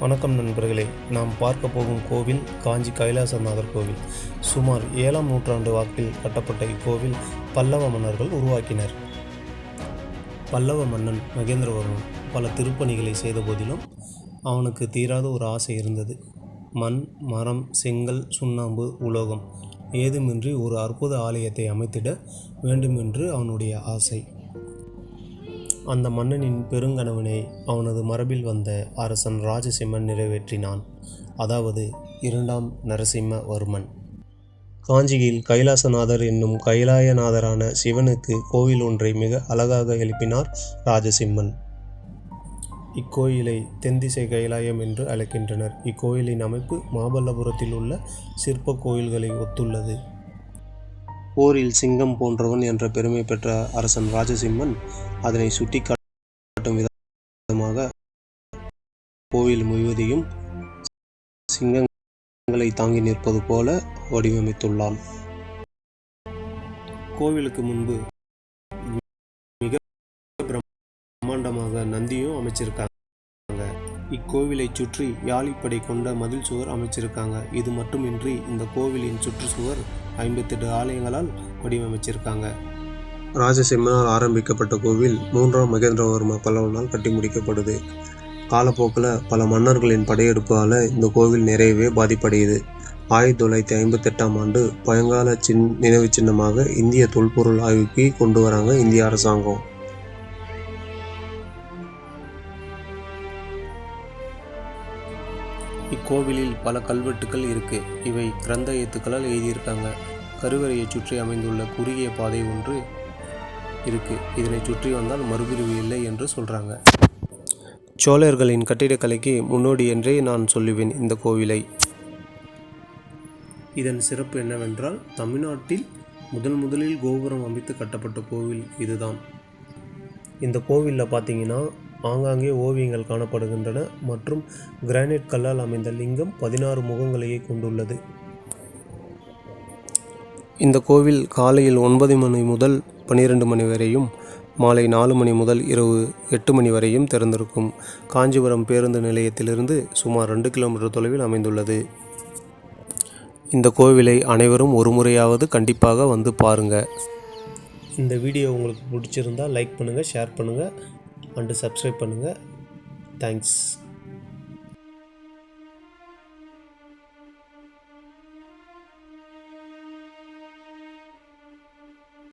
வணக்கம் நண்பர்களே. நாம் பார்க்க போகும் கோவில் காஞ்சி கைலாசநாதர் கோவில். சுமார் 7ஆம் நூற்றாண்டு வாக்கில் கட்டப்பட்ட இக்கோவில் பல்லவ மன்னர்கள் உருவாக்கினர். பல்லவ மன்னன் மகேந்திரவர்மன் பல திருப்பணிகளை செய்த போதிலும் அவனுக்கு தீராத ஒரு ஆசை இருந்தது. மண், மரம், செங்கல், சுண்ணாம்பு, உலோகம் ஏதுமின்றி ஒரு அற்புத ஆலயத்தை அமைத்திட வேண்டுமென்று அவனுடைய ஆசை. அந்த மன்னனின் பெருங்கனவினை அவனது மரபில் வந்த அரசன் ராஜசிம்மன் நிறைவேற்றினான். அதாவது 2ஆம் நரசிம்மவர்மன். காஞ்சியில் கைலாசநாதர் என்னும் கைலாயநாதரான சிவனுக்கு கோவில் ஒன்றை மிக அழகாக எழுப்பினார் ராஜசிம்மன். இக்கோயிலை தென்திசை கைலாயம் என்று அழைக்கின்றனர். இக்கோயிலின் அமைப்பு மாமல்லபுரத்தில் உள்ள சிற்ப கோயில்களை ஒத்துள்ளது. போரில் சிங்கம் போன்றவன் என்ற பெருமை பெற்ற அரசன் ராஜசிம்மன் அதனை சுட்டி காட்டும் விதமாக கோவில் முழுவதையும் சிங்கங்களை தாங்கி நிற்பது போல வடிவமைத்துள்ளான். கோவிலுக்கு முன்பு மிக பிரம்மாண்டமாக நந்தியும் அமைச்சிருக்காங்க. இக்கோவிலை சுற்றி யாழிப்படை கொண்ட மதில் சுவர் அமைச்சிருக்காங்க. இது மட்டுமின்றி இந்த கோவிலின் சுற்றுச்சுவர் 58 ஆலயங்களால் வடிவமைச்சிருக்காங்க. ராஜசிம்மனால் ஆரம்பிக்கப்பட்ட கோவில் 3ஆம் மகேந்திரவர்ம பல்லவனால் கட்டி முடிக்கப்படுது. காலப்போக்கில் பல மன்னர்களின் படையெடுப்பால் இந்த கோவில் நிறையவே பாதிப்படையுது. 1958ஆம் ஆண்டு பழங்கால நினைவு சின்னமாக இந்திய தொல்பொருள் ஆய்வுக்கு கொண்டு வராங்க இந்திய அரசாங்கம். இக்கோவிலில் பல கல்வெட்டுக்கள் இருக்கு. இவை கிரந்த எழுத்துக்களால் எழுதியிருக்காங்க. கருவறையை சுற்றி அமைந்துள்ள குறுகிய பாதை ஒன்று இருக்கு. இதனை சுற்றி வந்தால் மறுபிரிவு இல்லை என்று சொல்றாங்க. சோழர்களின் கட்டிடக்கலைக்கு முன்னோடி என்றே நான் சொல்லுவேன் இந்த கோவிலை. இதன் சிறப்பு என்னவென்றால், தமிழ்நாட்டில் முதலில் கோபுரம் அமைத்து கட்டப்பட்ட கோவில் இதுதான். இந்த கோவிலில் பார்த்தீங்கன்னா ஆங்காங்கே ஓவியங்கள் காணப்படுகின்றன மற்றும் கிரானைட் கல்லால் அமைந்த லிங்கம் 16 முகங்களையே கொண்டுள்ளது. இந்த கோவில் காலையில் 9 மணி முதல் 12 மணி வரையும், மாலை 4 மணி முதல் இரவு 8 மணி வரையும் திறந்திருக்கும். காஞ்சிபுரம் பேருந்து நிலையத்திலிருந்து சுமார் 2 கிலோமீட்டர் தொலைவில் அமைந்துள்ளது. இந்த கோவிலை அனைவரும் ஒரு முறையாவது கண்டிப்பாக வந்து பாருங்கள். இந்த வீடியோ உங்களுக்கு பிடிச்சிருந்தால் லைக் பண்ணுங்கள், ஷேர் பண்ணுங்கள் அண்டு சப்ஸ்கிரைப் பண்ணுங்கள். தேங்க்ஸ்.